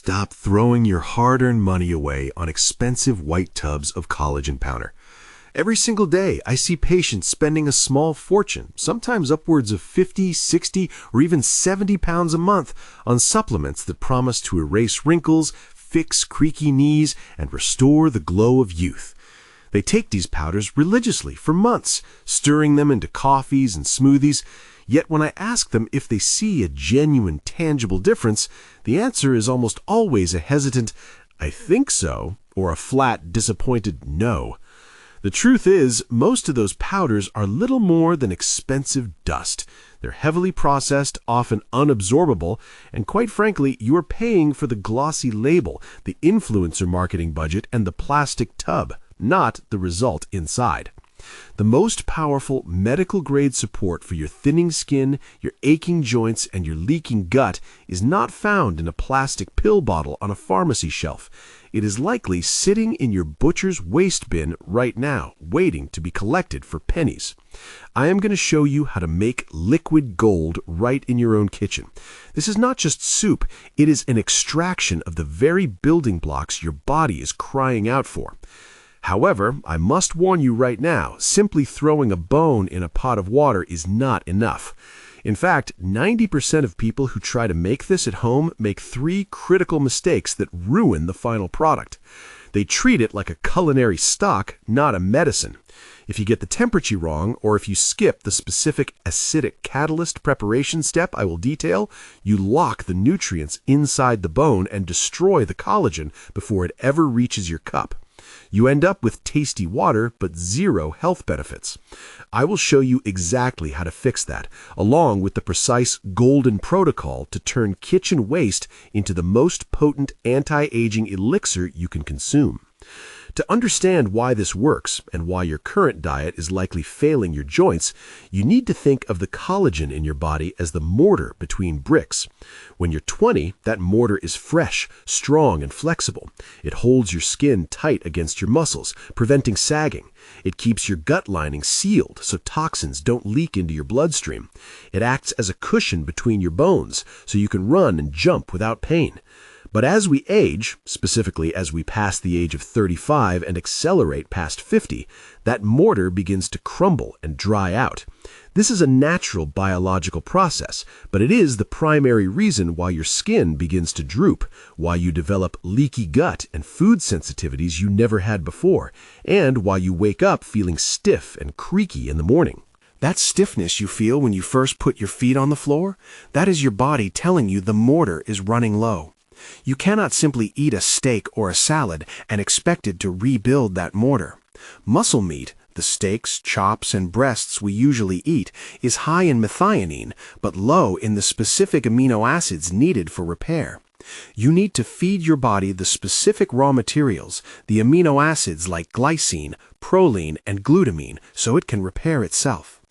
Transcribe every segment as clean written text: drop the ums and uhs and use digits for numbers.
stop throwing your hard-earned money away on expensive white tubs of collagen powder. Every single day, I see patients spending a small fortune, sometimes upwards of 50, 60, or even 70 pounds a month on supplements that promise to erase wrinkles, fix creaky knees, and restore the glow of youth. They take these powders religiously for months, stirring them into coffees and smoothies. Yet when I ask them if they see a genuine, tangible difference, the answer is almost always a hesitant, "I think so," or a flat, disappointed no. The truth is, most of those powders are little more than expensive dust. They're heavily processed, often unabsorbable, and quite frankly, you're paying for the glossy label, the influencer marketing budget, and the plastic tub, not the result inside. The most powerful medical-grade support for your thinning skin, your aching joints, and your leaking gut is not found in a plastic pill bottle on a pharmacy shelf. It is likely sitting in your butcher's waste bin right now, waiting to be collected for pennies. I am going to show you how to make liquid gold right in your own kitchen. This is not just soup, it is an extraction of the very building blocks your body is crying out for. However, I must warn you right now, simply throwing a bone in a pot of water is not enough. In fact, 90% of people who try to make this at home make 3 critical mistakes that ruin the final product. They treat it like a culinary stock, not a medicine. If you get the temperature wrong, or if you skip the specific acidic catalyst preparation step I will detail, you lock the nutrients inside the bone and destroy the collagen before it ever reaches your cup. You end up with tasty water, but zero health benefits. I will show you exactly how to fix that, along with the precise golden protocol to turn kitchen waste into the most potent anti-aging elixir you can consume. To understand why this works and why your current diet is likely failing your joints, you need to think of the collagen in your body as the mortar between bricks. When you're 20, that mortar is fresh, strong, and flexible. It holds your skin tight against your muscles, preventing sagging. It keeps your gut lining sealed so toxins don't leak into your bloodstream. It acts as a cushion between your bones so you can run and jump without pain. But as we age, specifically as we pass the age of 35 and accelerate past 50, that mortar begins to crumble and dry out. This is a natural biological process, but it is the primary reason why your skin begins to droop, why you develop leaky gut and food sensitivities you never had before, and why you wake up feeling stiff and creaky in the morning. That stiffness you feel when you first put your feet on the floor, that is your body telling you the mortar is running low. You cannot simply eat a steak or a salad and expect it to rebuild that mortar. Muscle meat, the steaks, chops, and breasts we usually eat, is high in methionine, but low in the specific amino acids needed for repair. You need to feed your body the specific raw materials, the amino acids like glycine, proline, and glutamine, so it can repair itself.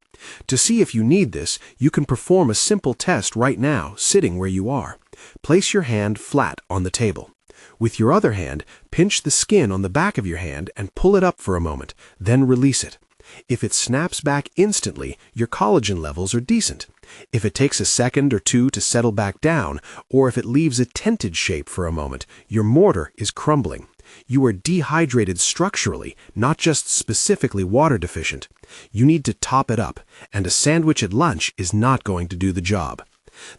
To see if you need this, you can perform a simple test right now, sitting where you are. Place your hand flat on the table. With your other hand, pinch the skin on the back of your hand and pull it up for a moment, then release it. If it snaps back instantly, your collagen levels are decent. If it takes a second or two to settle back down, or if it leaves a tented shape for a moment, your mortar is crumbling. You are dehydrated structurally, not just specifically water deficient. You need to top it up, and a sandwich at lunch is not going to do the job.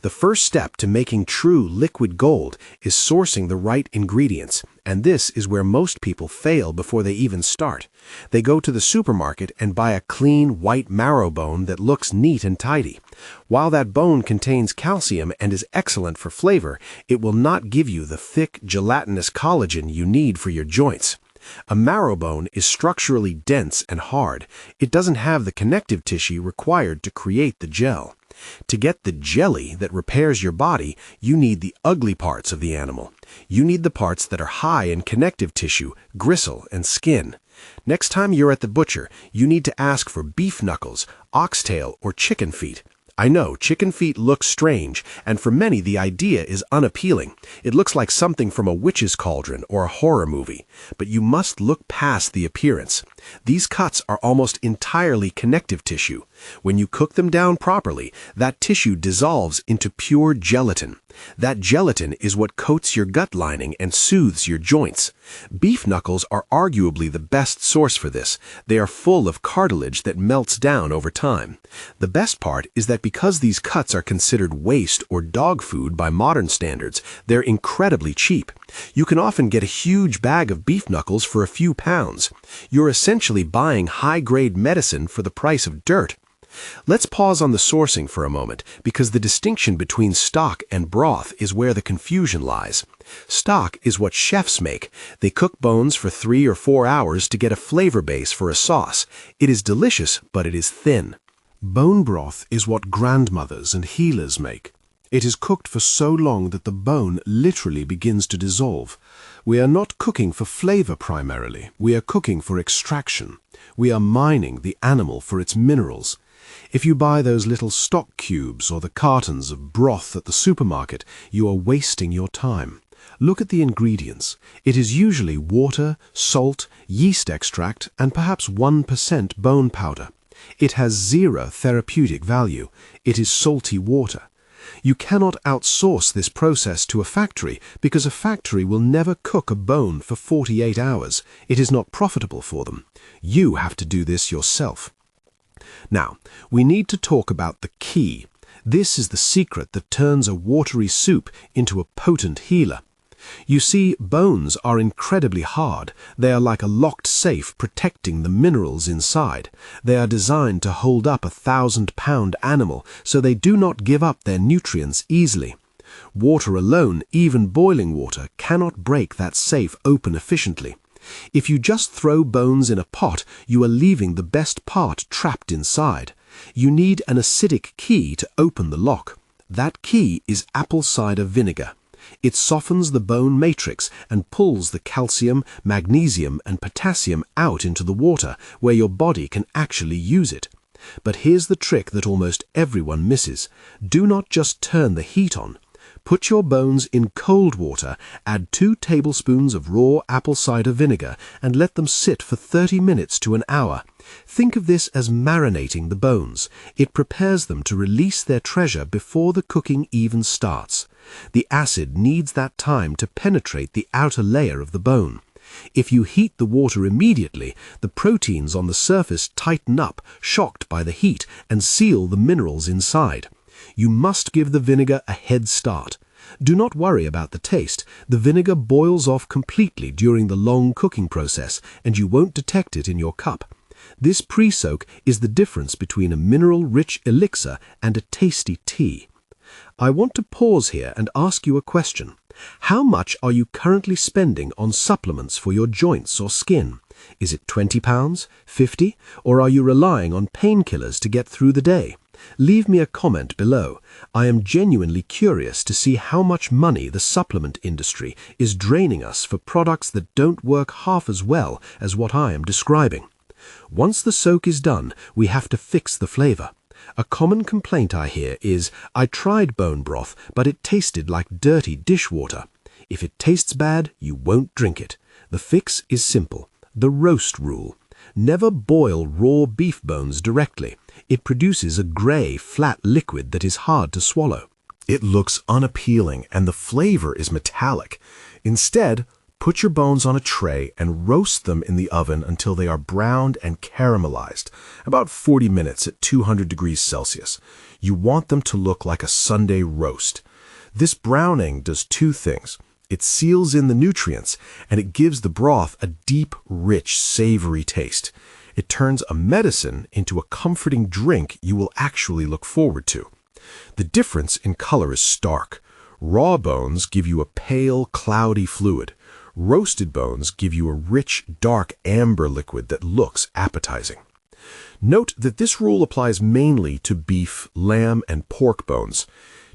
The first step to making true liquid gold is sourcing the right ingredients, and this is where most people fail before they even start. They go to the supermarket and buy a clean white marrow bone that looks neat and tidy. While that bone contains calcium and is excellent for flavor, it will not give you the thick, gelatinous collagen you need for your joints. A marrow bone is structurally dense and hard. It doesn't have the connective tissue required to create the gel. To get the jelly that repairs your body, you need the ugly parts of the animal. You need the parts that are high in connective tissue, gristle, and skin. Next time you're at the butcher, you need to ask for beef knuckles, oxtail, or chicken feet. I know, chicken feet look strange, and for many the idea is unappealing. It looks like something from a witch's cauldron or a horror movie. But you must look past the appearance. These cuts are almost entirely connective tissue. When you cook them down properly, that tissue dissolves into pure gelatin. That gelatin is what coats your gut lining and soothes your joints. Beef knuckles are arguably the best source for this. They are full of cartilage that melts down over time. The best part is that because these cuts are considered waste or dog food by modern standards, they're incredibly cheap. You can often get a huge bag of beef knuckles for a few pounds. You're essentially buying high-grade medicine for the price of dirt. Let's pause on the sourcing for a moment, because the distinction between stock and broth is where the confusion lies. Stock is what chefs make. They cook bones for 3 or 4 hours to get a flavor base for a sauce. It is delicious, but it is thin. Bone broth is what grandmothers and healers make. It is cooked for so long that the bone literally begins to dissolve. We are not cooking for flavor primarily. We are cooking for extraction. We are mining the animal for its minerals. If you buy those little stock cubes or the cartons of broth at the supermarket, you are wasting your time. Look at the ingredients. It is usually water, salt, yeast extract, and perhaps 1% bone powder. It has zero therapeutic value. It is salty water. You cannot outsource this process to a factory because a factory will never cook a bone for 48 hours. It is not profitable for them. You have to do this yourself. Now, we need to talk about the key. This is the secret that turns a watery soup into a potent healer. You see, bones are incredibly hard. They are like a locked safe protecting the minerals inside. They are designed to hold up a 1,000-pound animal, so they do not give up their nutrients easily. Water alone, even boiling water, cannot break that safe open efficiently. If you just throw bones in a pot, you are leaving the best part trapped inside. You need an acidic key to open the lock. That key is apple cider vinegar. It softens the bone matrix and pulls the calcium, magnesium, and potassium out into the water, where your body can actually use it. But here's the trick that almost everyone misses. Do not just turn the heat on. Put your bones in cold water, add 2 tablespoons of raw apple cider vinegar, and let them sit for 30 minutes to an hour. Think of this as marinating the bones. It prepares them to release their treasure before the cooking even starts. The acid needs that time to penetrate the outer layer of the bone. If you heat the water immediately, the proteins on the surface tighten up, shocked by the heat, and seal the minerals inside. You must give the vinegar a head start. Do not worry about the taste. The vinegar boils off completely during the long cooking process, and you won't detect it in your cup. This pre-soak is the difference between a mineral-rich elixir and a tasty tea. I want to pause here and ask you a question. How much are you currently spending on supplements for your joints or skin? Is it £20, $50, or are you relying on painkillers to get through the day? Leave me a comment below. I am genuinely curious to see how much money the supplement industry is draining us for products that don't work half as well as what I am describing. Once the soak is done, we have to fix the flavor. A common complaint I hear is, I tried bone broth, but it tasted like dirty dishwater. If it tastes bad, you won't drink it. The fix is simple. The roast rule. Never boil raw beef bones directly. It produces a grey, flat liquid that is hard to swallow. It looks unappealing and the flavor is metallic. Instead, put your bones on a tray and roast them in the oven until they are browned and caramelized, about 40 minutes at 200 degrees Celsius. You want them to look like a Sunday roast. This browning does 2 things. It seals in the nutrients, and it gives the broth a deep, rich, savory taste. It turns a medicine into a comforting drink you will actually look forward to. The difference in color is stark. Raw bones give you a pale, cloudy fluid. Roasted bones give you a rich, dark amber liquid that looks appetizing. Note that this rule applies mainly to beef, lamb, and pork bones.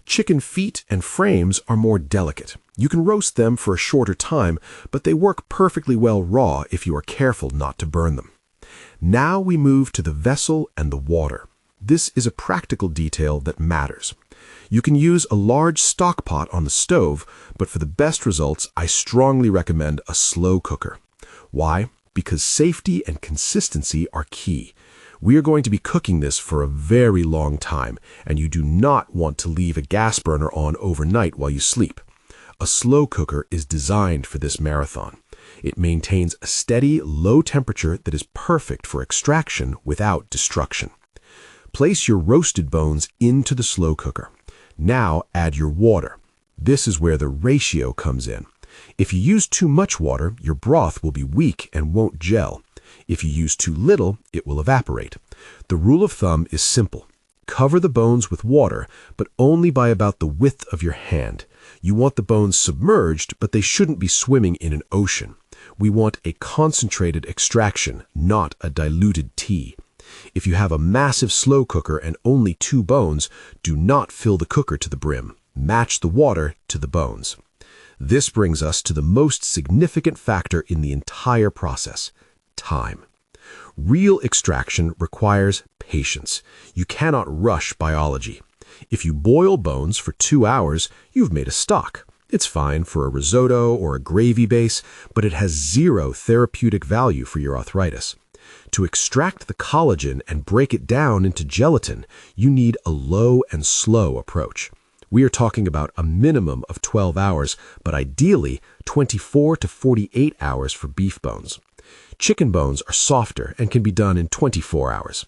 Chicken feet and frames are more delicate. You can roast them for a shorter time, but they work perfectly well raw if you are careful not to burn them. Now we move to the vessel and the water. This is a practical detail that matters. You can use a large stock pot on the stove, but for the best results, I strongly recommend a slow cooker. Why? Because safety and consistency are key. We are going to be cooking this for a very long time, and you do not want to leave a gas burner on overnight while you sleep. A slow cooker is designed for this marathon. It maintains a steady, low temperature that is perfect for extraction without destruction. Place your roasted bones into the slow cooker. Now add your water. This is where the ratio comes in. If you use too much water, your broth will be weak and won't gel. If you use too little, it will evaporate. The rule of thumb is simple. Cover the bones with water, but only by about the width of your hand. You want the bones submerged, but they shouldn't be swimming in an ocean. We want a concentrated extraction, not a diluted tea. If you have a massive slow cooker and only 2 bones, do not fill the cooker to the brim. Match the water to the bones. This brings us to the most significant factor in the entire process: time. Real extraction requires patience. You cannot rush biology. If you boil bones for 2 hours, you've made a stock. It's fine for a risotto or a gravy base, but it has zero therapeutic value for your arthritis. To extract the collagen and break it down into gelatin, you need a low and slow approach. We are talking about a minimum of 12 hours, but ideally 24 to 48 hours for beef bones. Chicken bones are softer and can be done in 24 hours.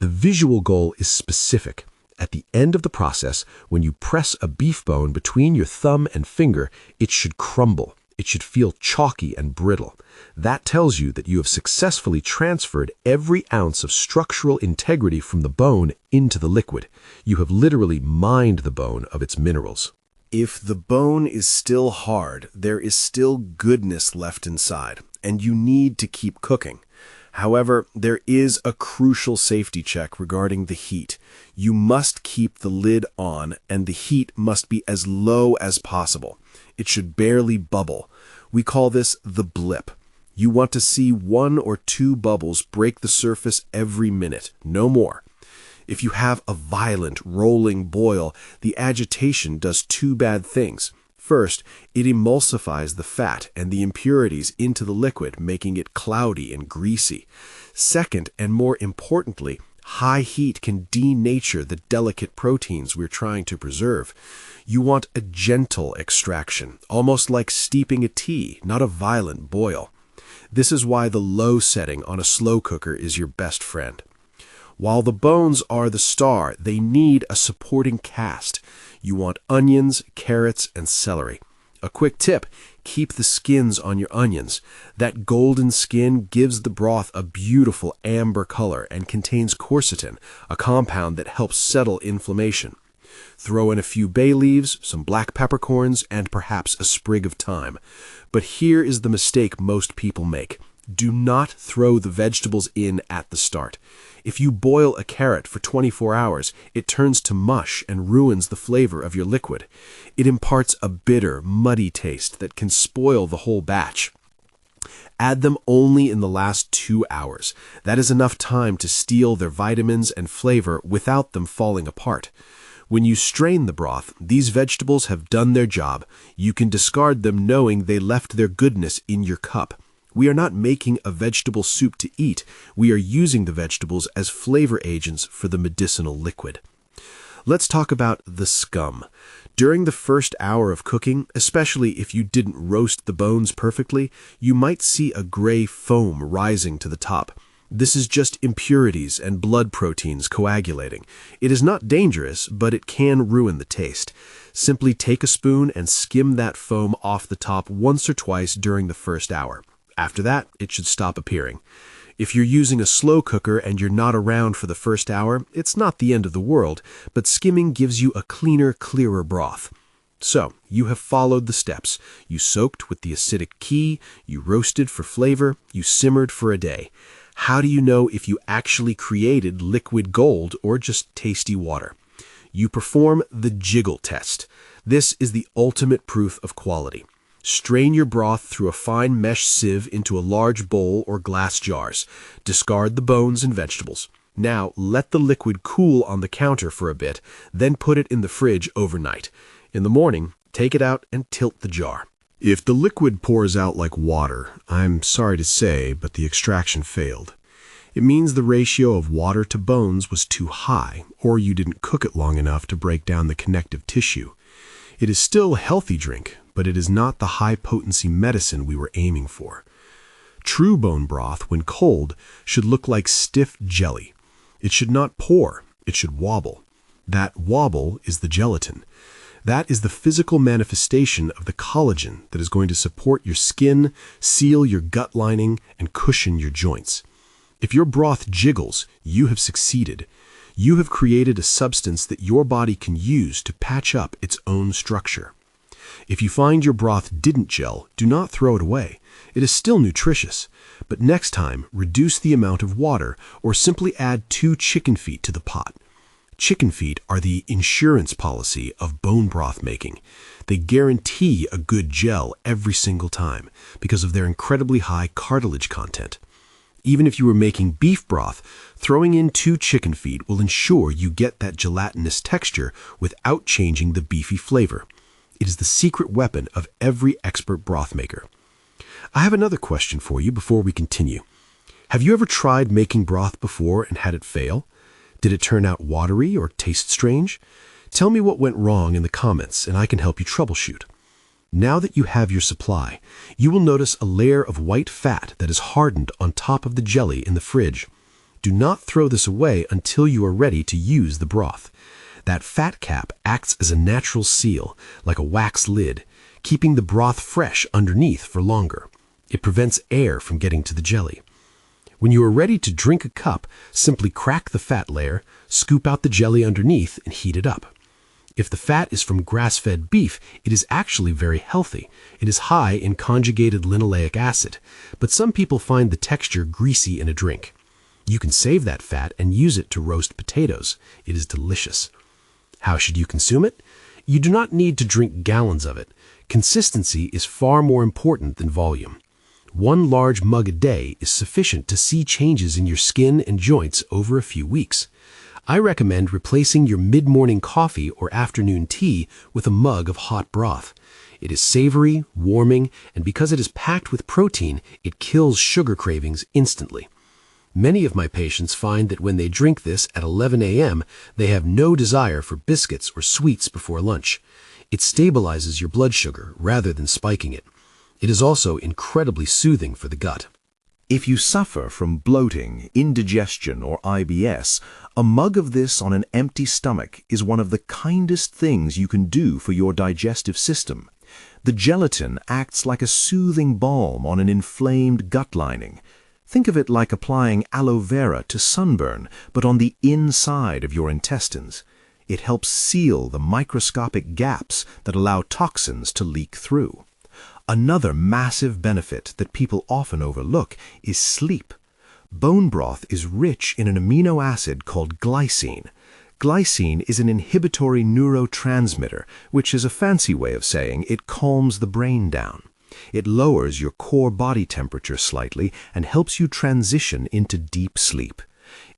The visual goal is specific. At the end of the process, when you press a beef bone between your thumb and finger, it should crumble. It should feel chalky and brittle. That tells you that you have successfully transferred every ounce of structural integrity from the bone into the liquid. You have literally mined the bone of its minerals. If the bone is still hard, there is still goodness left inside, and you need to keep cooking. However, there is a crucial safety check regarding the heat. You must keep the lid on, and the heat must be as low as possible. It should barely bubble. We call this the blip. You want to see 1 or 2 bubbles break the surface every minute, no more. If you have a violent, rolling boil, the agitation does 2 bad things. First, it emulsifies the fat and the impurities into the liquid, making it cloudy and greasy. Second, and more importantly, high heat can denature the delicate proteins we're trying to preserve. You want a gentle extraction, almost like steeping a tea, not a violent boil. This is why the low setting on a slow cooker is your best friend. While the bones are the star, they need a supporting cast. You want onions, carrots, and celery. A quick tip: keep the skins on your onions. That golden skin gives the broth a beautiful amber color and contains quercetin, a compound that helps settle inflammation. Throw in a few bay leaves, some black peppercorns, and perhaps a sprig of thyme. But here is the mistake most people make. Do not throw the vegetables in at the start. If you boil a carrot for 24 hours, it turns to mush and ruins the flavor of your liquid. It imparts a bitter, muddy taste that can spoil the whole batch. Add them only in the last 2 hours. That is enough time to steal their vitamins and flavor without them falling apart. When you strain the broth, these vegetables have done their job. You can discard them knowing they left their goodness in your cup. We are not making a vegetable soup to eat. We are using the vegetables as flavor agents for the medicinal liquid. Let's talk about the scum. During the first hour of cooking, especially if you didn't roast the bones perfectly, you might see a gray foam rising to the top. This is just impurities and blood proteins coagulating. It is not dangerous, but it can ruin the taste. Simply take a spoon and skim that foam off the top once or twice during the first hour. After that, it should stop appearing. If you're using a slow cooker and you're not around for the first hour, it's not the end of the world, but skimming gives you a cleaner, clearer broth. So, you have followed the steps. You soaked with the acidic key, you roasted for flavor, you simmered for a day. How do you know if you actually created liquid gold or just tasty water? You perform the Jiggle Test. This is the ultimate proof of quality. Strain your broth through a fine mesh sieve into a large bowl or glass jars. Discard the bones and vegetables. Now, let the liquid cool on the counter for a bit, then put it in the fridge overnight. In the morning, take it out and tilt the jar. If the liquid pours out like water, I'm sorry to say, but the extraction failed. It means the ratio of water to bones was too high, or you didn't cook it long enough to break down the connective tissue. It is still a healthy drink, but it is not the high-potency medicine we were aiming for. True bone broth, when cold, should look like stiff jelly. It should not pour, it should wobble. That wobble is the gelatin. That is the physical manifestation of the collagen that is going to support your skin, seal your gut lining, and cushion your joints. If your broth jiggles, you have succeeded. You have created a substance that your body can use to patch up its own structure. If you find your broth didn't gel, do not throw it away. It is still nutritious, but next time reduce the amount of water or simply add 2 chicken feet to the pot. Chicken feet are the insurance policy of bone broth making. They guarantee a good gel every single time because of their incredibly high cartilage content. Even if you were making beef broth, throwing in 2 chicken feet will ensure you get that gelatinous texture without changing the beefy flavor. It is the secret weapon of every expert broth maker. I have another question for you before we continue. Have you ever tried making broth before and had it fail? Did it turn out watery or taste strange? Tell me what went wrong in the comments and I can help you troubleshoot. Now that you have your supply, you will notice a layer of white fat that is hardened on top of the jelly in the fridge. Do not throw this away until you are ready to use the broth. That fat cap acts as a natural seal, like a wax lid, keeping the broth fresh underneath for longer. It prevents air from getting to the jelly. When you are ready to drink a cup, simply crack the fat layer, scoop out the jelly underneath, and heat it up. If the fat is from grass-fed beef, it is actually very healthy. It is high in conjugated linoleic acid, but some people find the texture greasy in a drink. You can save that fat and use it to roast potatoes. It is delicious. How should you consume it? You do not need to drink gallons of it. Consistency is far more important than volume. 1 large mug a day is sufficient to see changes in your skin and joints over a few weeks. I recommend replacing your mid-morning coffee or afternoon tea with a mug of hot broth. It is savory, warming, and because it is packed with protein, it kills sugar cravings instantly. Many of my patients find that when they drink this at 11 a.m., they have no desire for biscuits or sweets before lunch. It stabilizes your blood sugar rather than spiking it. It is also incredibly soothing for the gut. If you suffer from bloating, indigestion, or IBS, a mug of this on an empty stomach is one of the kindest things you can do for your digestive system. The gelatin acts like a soothing balm on an inflamed gut lining. Think of it like applying aloe vera to sunburn, but on the inside of your intestines. It helps seal the microscopic gaps that allow toxins to leak through. Another massive benefit that people often overlook is sleep. Bone broth is rich in an amino acid called glycine. Glycine is an inhibitory neurotransmitter, which is a fancy way of saying it calms the brain down. It lowers your core body temperature slightly and helps you transition into deep sleep.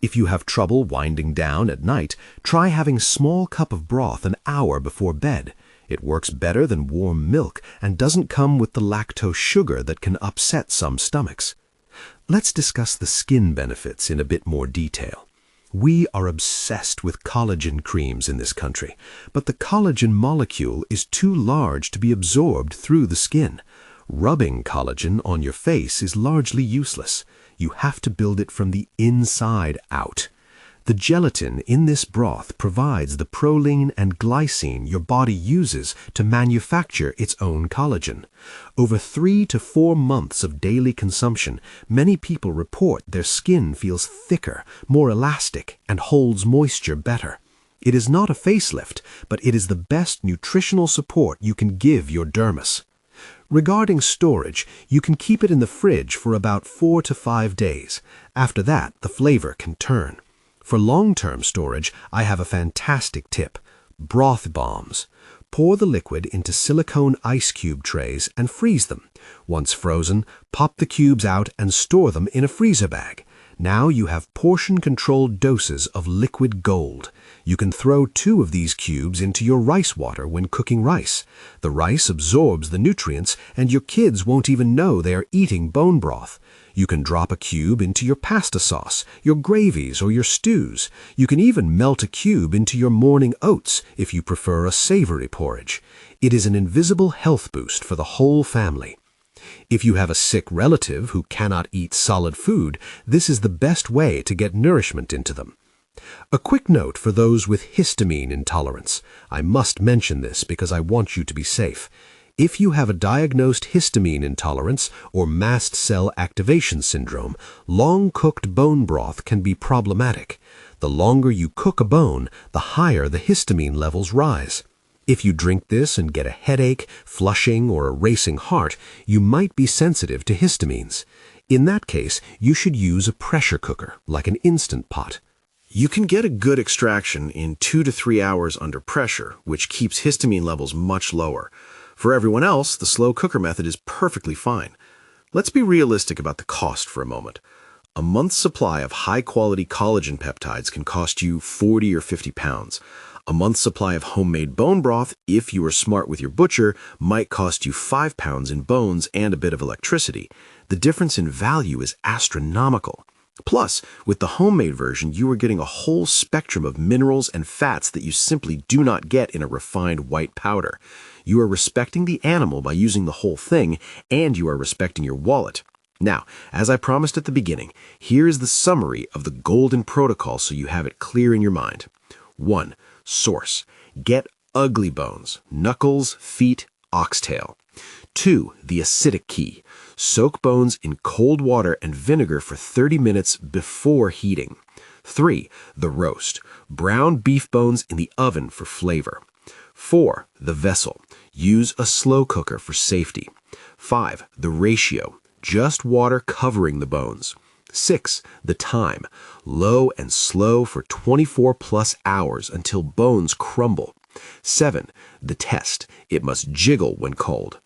If you have trouble winding down at night, try having a small cup of broth an hour before bed. It works better than warm milk and doesn't come with the lactose sugar that can upset some stomachs. Let's discuss the skin benefits in a bit more detail. We are obsessed with collagen creams in this country, but the collagen molecule is too large to be absorbed through the skin. Rubbing collagen on your face is largely useless. You have to build it from the inside out. The gelatin in this broth provides the proline and glycine your body uses to manufacture its own collagen. Over 3 to 4 months of daily consumption, many people report their skin feels thicker, more elastic, and holds moisture better. It is not a facelift, but it is the best nutritional support you can give your dermis. Regarding storage, you can keep it in the fridge for about 4 to 5 days. After that, the flavor can turn. For long-term storage, I have a fantastic tip: Broth Bombs. Pour the liquid into silicone ice cube trays and freeze them. Once frozen, pop the cubes out and store them in a freezer bag. Now you have portion-controlled doses of liquid gold. You can throw 2 of these cubes into your rice water when cooking rice. The rice absorbs the nutrients, and your kids won't even know they are eating bone broth. You can drop a cube into your pasta sauce, your gravies, or your stews. You can even melt a cube into your morning oats if you prefer a savory porridge. It is an invisible health boost for the whole family. If you have a sick relative who cannot eat solid food, this is the best way to get nourishment into them. A quick note for those with histamine intolerance. I must mention this because I want you to be safe. If you have a diagnosed histamine intolerance or mast cell activation syndrome, long-cooked bone broth can be problematic. The longer you cook a bone, the higher the histamine levels rise. If you drink this and get a headache, flushing, or a racing heart, you might be sensitive to histamines. In that case, you should use a pressure cooker, like an Instant Pot. You can get a good extraction in 2 to 3 hours under pressure, which keeps histamine levels much lower. For everyone else, the slow cooker method is perfectly fine. Let's be realistic about the cost for a moment. A month's supply of high-quality collagen peptides can cost you 40 or 50 pounds. A month's supply of homemade bone broth, if you are smart with your butcher, might cost you 5 pounds in bones and a bit of electricity. The difference in value is astronomical. Plus, with the homemade version, you are getting a whole spectrum of minerals and fats that you simply do not get in a refined white powder. You are respecting the animal by using the whole thing, and you are respecting your wallet. Now, as I promised at the beginning, here is the summary of the golden protocol so you have it clear in your mind. 1. Source. Get ugly bones, knuckles, feet, oxtail. 2. The acidic key. Soak bones in cold water and vinegar for 30 minutes before heating. 3. The roast. Brown beef bones in the oven for flavor. 4. The vessel. Use a slow cooker for safety. 5. The ratio. Just water covering the bones. 6. The time. Low and slow for 24 plus hours until bones crumble. 7. The test. It must jiggle when cold.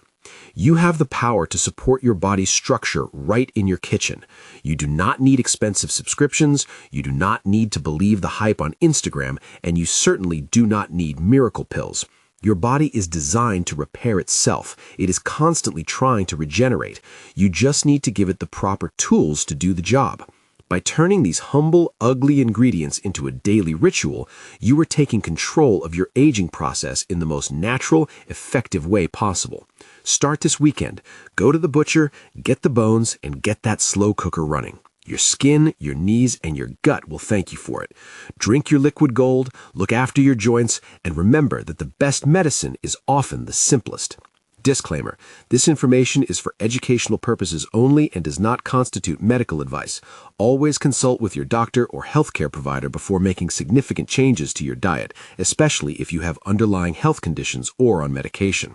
You have the power to support your body's structure right in your kitchen. You do not need expensive subscriptions, you do not need to believe the hype on Instagram, and you certainly do not need miracle pills. Your body is designed to repair itself. It is constantly trying to regenerate. You just need to give it the proper tools to do the job. By turning these humble, ugly ingredients into a daily ritual, you are taking control of your aging process in the most natural, effective way possible. Start this weekend. Go to the butcher, get the bones, and get that slow cooker running. Your skin, your knees, and your gut will thank you for it. Drink your liquid gold, look after your joints, and remember that the best medicine is often the simplest. Disclaimer: this information is for educational purposes only and does not constitute medical advice. Always consult with your doctor or healthcare provider before making significant changes to your diet, especially if you have underlying health conditions or on medication.